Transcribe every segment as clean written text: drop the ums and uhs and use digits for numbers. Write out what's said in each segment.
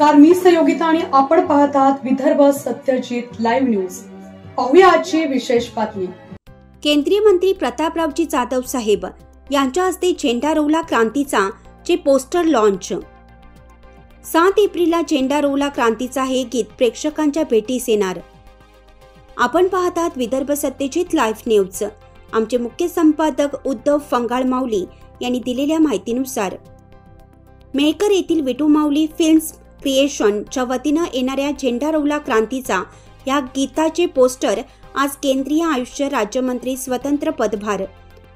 नमस्कार, मी संयोगिता आणि आपण पाहत आहात विदर्भ सत्यजित लाईव्ह न्यूज। पाहूया आजची विशेष बातमी। केंद्रीय मंत्री प्रतापरावजी जाधव साहेब यांच्या हस्ते झेंडा रोवला क्रांतीचा चे पोस्टर लॉन्च। 7 एप्रिलला झेंडा रोवला क्रांतीचा हे गीत प्रेक्षकांच्या भेटीस येणार। आपण पाहत आहात विदर्भ सत्यजित लाईव्ह न्यूज। आमचे मुख्य संपादक उद्धव फंगाळ माऊली यांनी दिलेल्या माहितीनुसार मेहकर येथील विटू माऊली फिल्म्स क्रिएशनच्या वतीनं येणाऱ्या झेंडा रोवला क्रांतीचा या गीताचे पोस्टर आज केंद्रीय आयुष्य राज्यमंत्री स्वतंत्र पदभार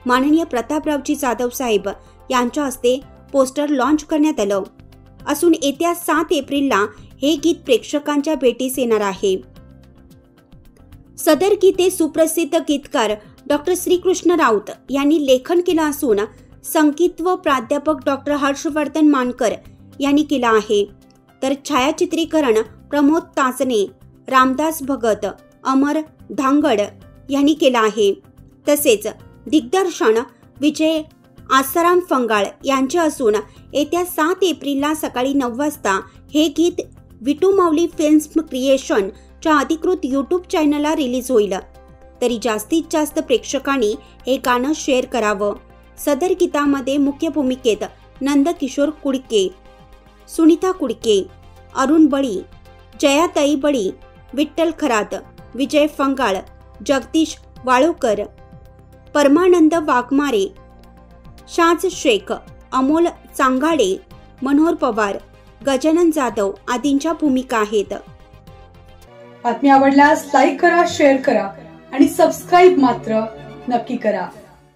माननीय प्रतापरावजी जाधव साहेब यांच्या हस्ते पोस्टर लॉन्च करण्यात आलं असून येत्या 7 एप्रिलला हे गीत प्रेक्षकांच्या भेटीस येणार आहे। सदर गीते सुप्रसिद्ध गीतकार डॉक्टर श्रीकृष्ण राऊत यांनी लेखन केलं असून संगीत व प्राध्यापक डॉक्टर हर्षवर्धन मानकर यांनी केला आहे, तर छायाचित्रीकरण प्रमोद ताजने, रामदास भगत, अमर धांगड यांनी केला आहे। तसेच दिग्दर्शन विजय आसाराम फंगाळ यांचे असून येत्या 7 एप्रिलला सकाळी 9 वाजता हे गीत विटू माऊली फिल्म्स क्रिएशन च्या अधिकृत YouTube चॅनलला रिलीज होईल। तरी जास्तीत जास्त प्रेक्षकांनी हे गाणं शेअर करावं। सदर गीतामध्ये मुख्य भूमिकेत नंदकिशोर कुडके, सुनीता कुडके, अरुण बळी, जयाताई बळी, विठ्ठल खरात, विजय फंगाळ, जगदीश वाळोकर, परमानंद वाघमारे, शाज शेख, अमोल चांगाडे, मनोहर पवार, गजानन जाधव आदींच्या भूमिका आहेत। बातमी आवडल्यास लाईक करा, शेअर करा आणि सबस्क्राईब मात्र नक्की करा।